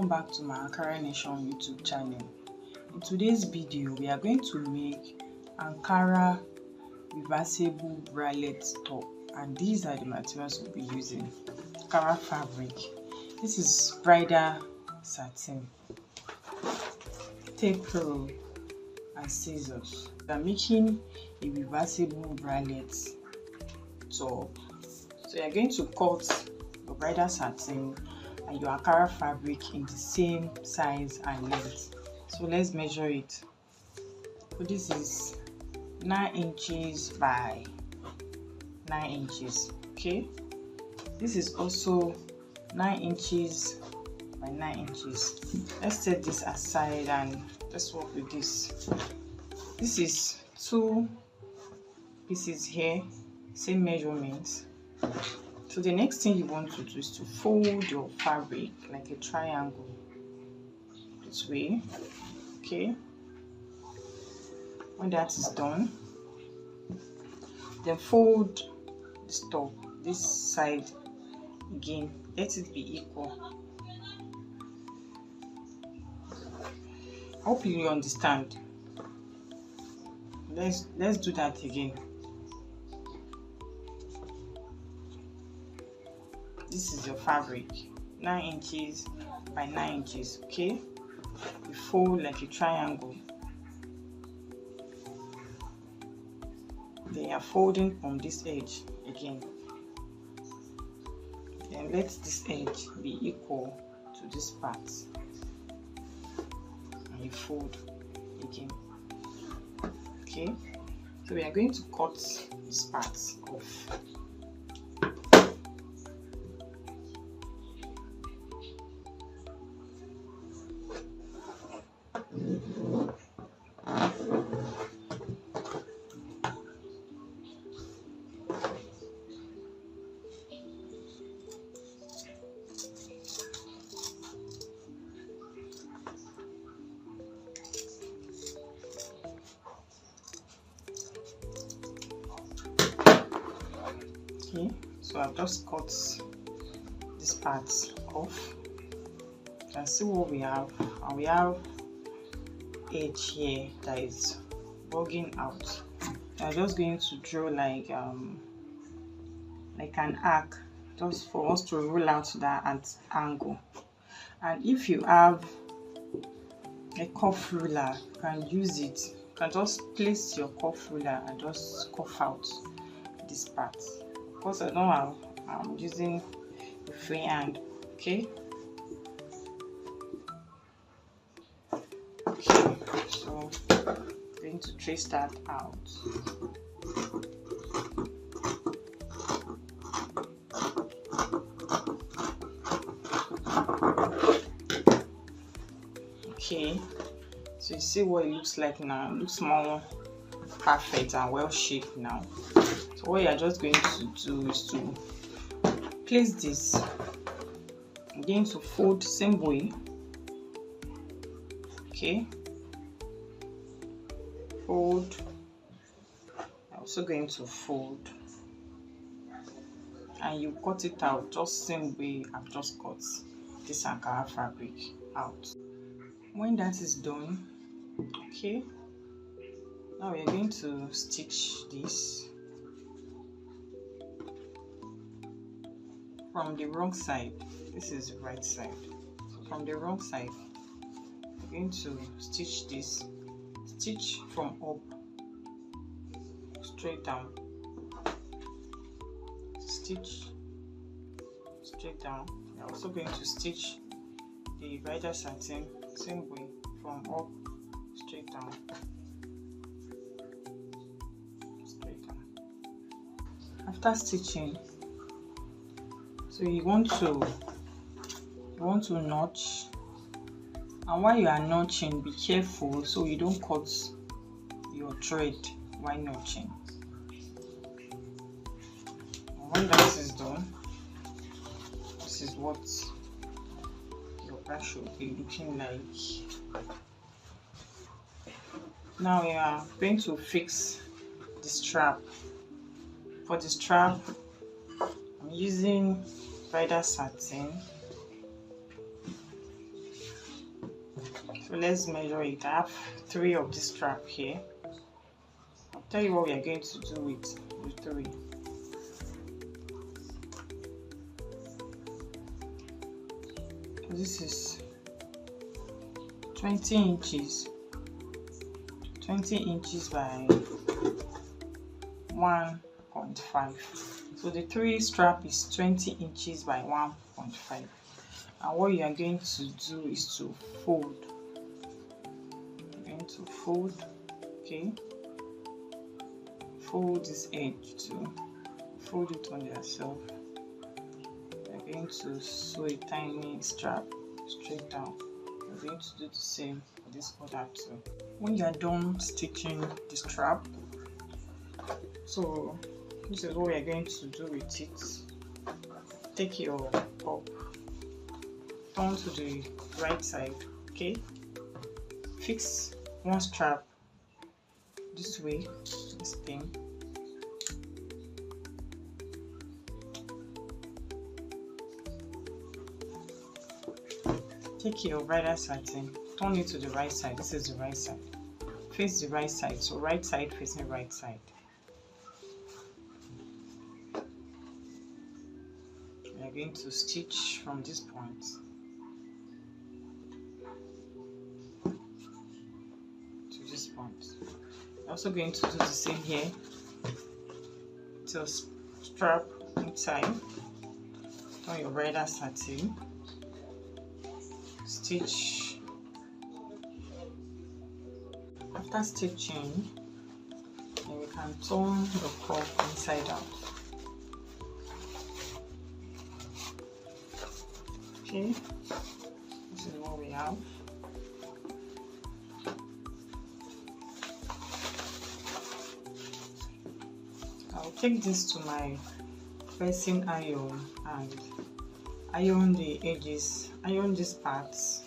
Welcome back to my Ankara Nation YouTube channel. In today's video, we are going to make Ankara reversible bralette top, and these are the materials we'll be using. Ankara fabric. This is bridal satin, tape roll, and scissors. We are making a reversible bralette top. So you are going to cut your bridal satin and your Ankara fabric in the same size and length. So let's measure it. So this is 9 inches by 9 inches. Okay, this is also 9 inches by 9 inches. Let's set this aside and let's work with this. This is 2 pieces here, same measurements. So the next thing you want to do is to fold your fabric like a triangle this way. Okay, when that is done, then fold this top, this side again, let it be equal. I hope you understand. Let's do that again. This is your fabric, 9 inches by 9 inches. Okay, you fold like a triangle. Then you are folding from this edge again. Then let this edge be equal to this part, and you fold again. Okay, so we are going to cut this part off. Okay, so I've just cut this part off. You can see what we have, and we have edge here that is bugging out. I'm just going to draw like an arc, just for us to roll out that at angle. And if you have a curve ruler, you can use it. You can just place your curve ruler and just curve out this part. Of course, I don't have, I'm using a free hand. Okay, so I'm going to trace that out. Okay, so you see what it looks like now. It looks more perfect and well shaped now. So what you are just going to do is to place this. I'm going to fold same way. Okay, fold. I'm also going to fold, and you cut it out just same way I've just cut this Ankara fabric out. When that is done, okay, now we are going to stitch this from the wrong side. This is the right side. So from the wrong side, we're going to stitch this. Stitch from up straight down. Stitch straight down. We're also going to stitch the bridal satin same way, from up straight down. Straight down. After stitching, so you want to notch, and while you are notching, be careful so you don't cut your thread while notching. And when that is done, this is what your brush should be looking like. Now we are going to fix the strap. For the strap, I'm using bridal satin So let's measure it. I have 3 of this strap here. I'll tell you what we are going to do with the 3. This is 20 inches. 20 inches by 1.5. So the 3 strap is 20 inches by 1.5. And what you are going to do is to fold. You're going to fold, okay? Fold this edge to fold it on yourself. You're going to sew a tiny strap straight down. You're going to do the same for this other too. When you are done stitching the strap, so this is what we are going to do with it. Take your cup, turn to the right side, okay? Fix one strap this way, this thing. Take your bridal satin, turn it to the right side. This is the right side. Face the right side, so right side facing right side. We are going to stitch from this point to this point. We're also going to do the same here. So strap inside, turn your bridal satin, stitch. After stitching, then we can turn the cup inside out. Okay, this is what we have. I'll take this to my pressing iron and iron the edges, iron these parts,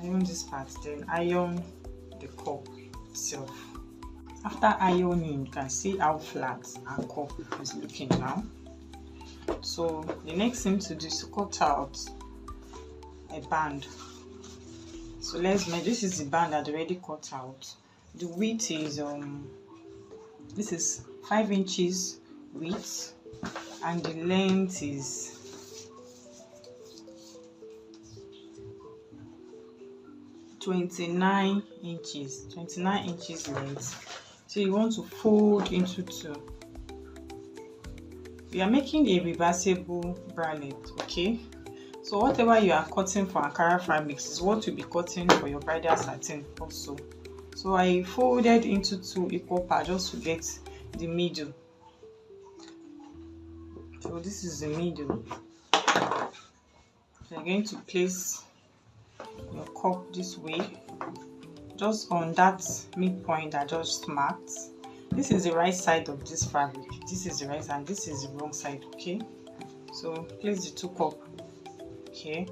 then iron the cup itself. After ironing, you can see how flat our cup is looking now. So the next thing to do is to cut out a band. So let's make, this is the band I'd already cut out. The width is this is 5 inches width, and the length is 29 inches. 29 inches length. So you want to fold into 2. We are making a reversible bralette, okay? So whatever you are cutting for Ankara fabrics is what you'll be cutting for your bridal satin also. So I folded into 2 equal parts just to get the middle. So this is the middle. So you're going to place your cup this way, just on that midpoint I just marked. This is the right side of this fabric. This is the right side and this is the wrong side, okay? So place the 2 cups here,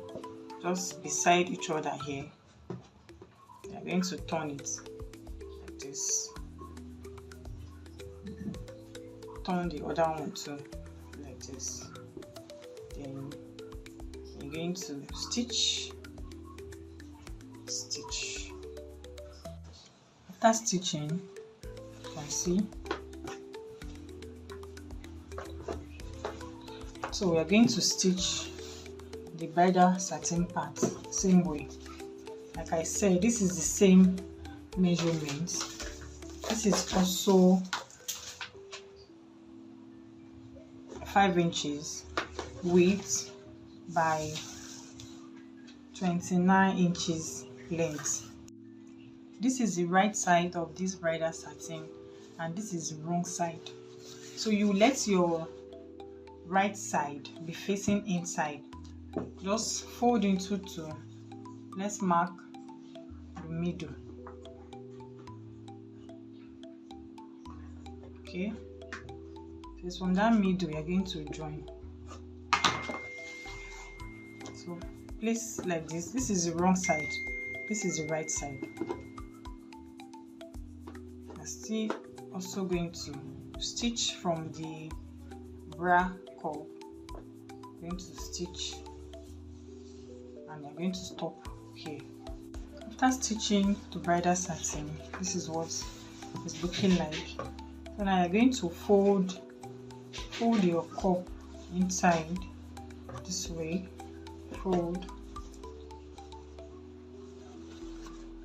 just beside each other here. You're going to turn it like this. Turn the other one too, like this. Then you're going to stitch. After stitching, you can see. So we are going to stitch the bridal satin part same way. Like I said, this is the same measurement. This is also 5 inches width by 29 inches length. This is the right side of this bridal satin and this is the wrong side. So you let your right side be facing inside. Just fold into 2. Let's mark the middle. Okay, so it's from that middle you're going to join. So place like this. This is the wrong side, this is the right side. I'm still also going to stitch from the bra cup. I'm going to stitch and I'm going to stop here. After stitching the bridal satin, this is what it's looking like. So now you're going to fold your cup inside this way, fold,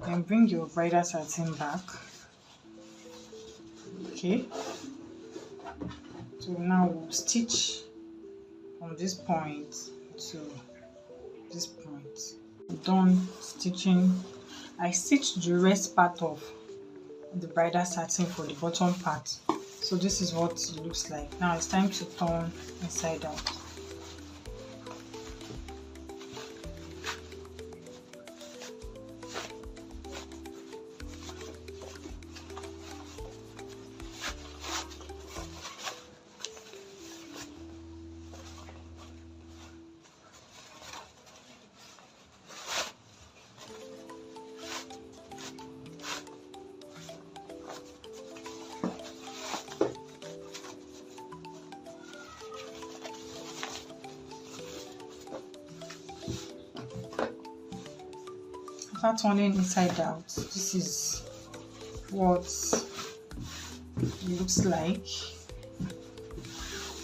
then bring your bridal satin back. Okay, so now we'll stitch from this point to this point. Done stitching. I stitched the rest part of the bridal satin for the bottom part, so this is what it looks like. Now it's time to turn inside out. After turning inside out, this is what it looks like.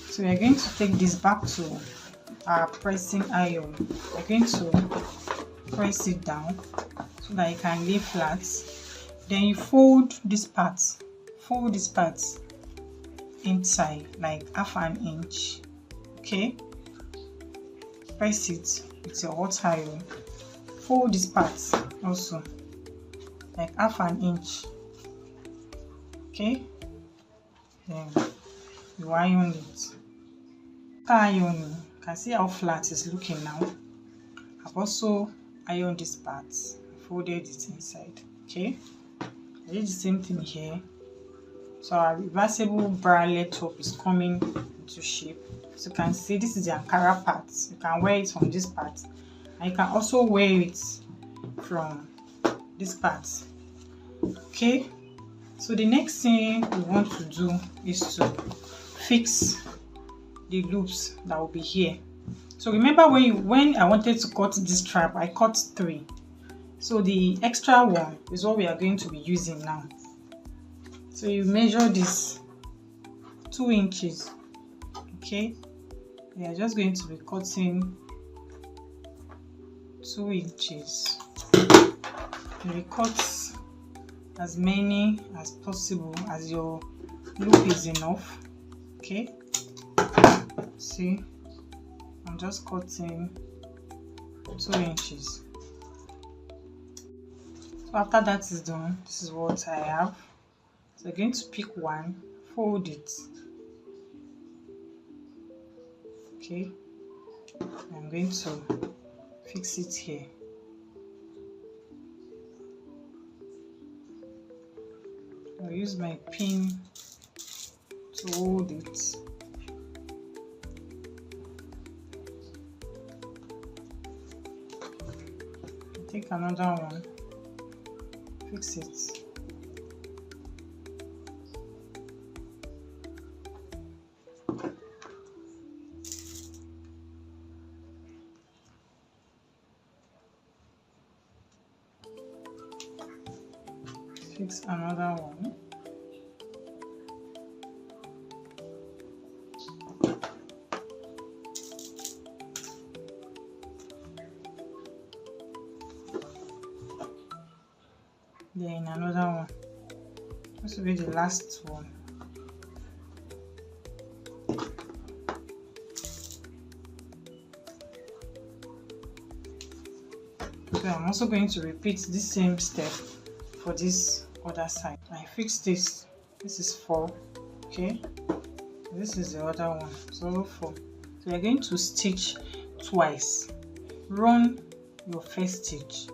So we are going to take this back to our pressing iron. We're going to press it down so that it can lay flat. Then you fold this part inside like half an inch. Okay, press it with your hot iron. Fold this part also like half an inch. Okay, then you iron it. After ironing, you can see how flat it's looking now. I've also ironed this part, folded it inside. Okay, I did the same thing here. So our reversible bralette top is coming into shape. So you can see this is the Ankara part. You can wear it from this part, and you can also wear it from this part. Okay, so the next thing we want to do is to fix the loops that will be here. So remember when I wanted to cut this strap, I cut 3. So the extra one is what we are going to be using now. So you measure this 2 inches. Okay, we are just going to be cutting 2 inches. You cut as many as possible as your loop is enough. Okay, see, I'm just cutting 2 inches. So after that is done, this is what I have. So I'm going to pick one, fold it. Okay, I'm going to fix it here. I'll use my pin to hold it. Take another one, fix it. Fix another one. Then another one. This will be the last one. So I'm also going to repeat the same step for this other side. I fixed this. This is 4. Okay, this is the other one. So 4. So you're going to stitch twice. Run your first stitch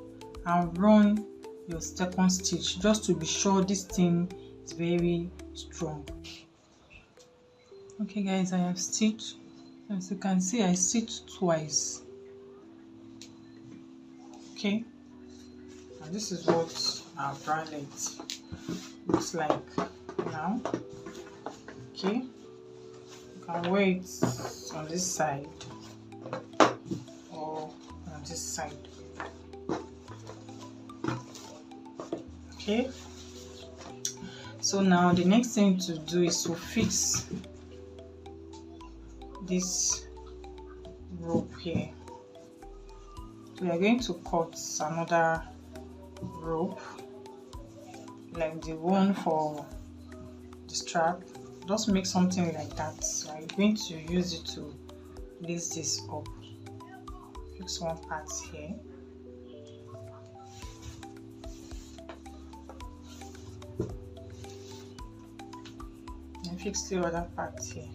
and run your second stitch, just to be sure this thing is very strong. Okay guys, I have stitched. As you can see, I stitched twice. Okay, and this is what our bralette looks like now. Okay, you can wear it on this side or on this side. Okay, so now the next thing to do is to fix this rope here. We are going to cut another rope like the one for the strap. Just make something like that. So I'm going to use it to lace this up. Fix one part here. And fix the other part here.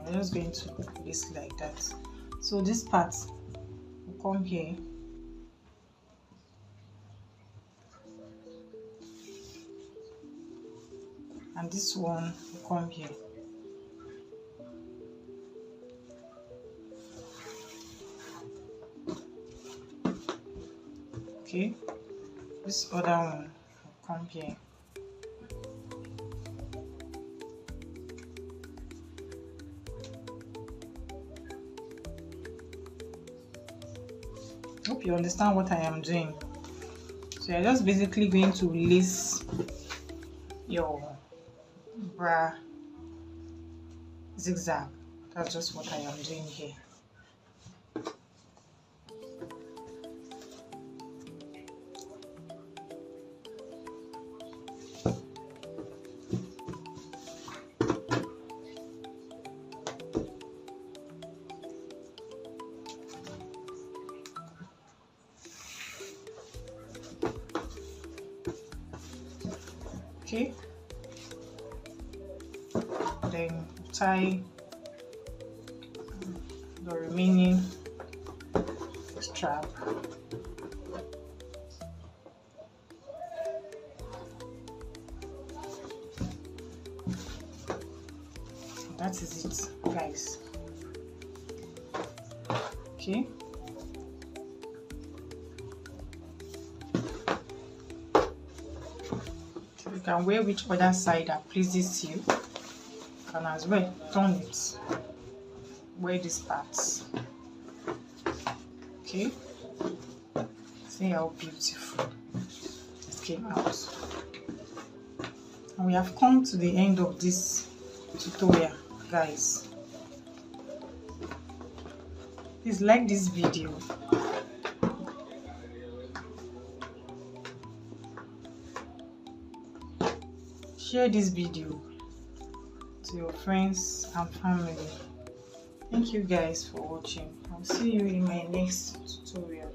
I'm just going to lace like that. So this part will come here. And this one will come here. Okay, this other one will come here. Hope you understand what I am doing. So you're just basically going to lace your bra zigzag. That's just what I am doing here. Okay, then tie the remaining strap. That is it, guys. Okay. You can wear which other side that pleases you. You can as well turn it. Wear these parts. Okay. See how beautiful it came out. And we have come to the end of this tutorial, guys. Please like this video. Share this video to your friends and family. Thank you guys for watching. I'll see you in my next tutorial.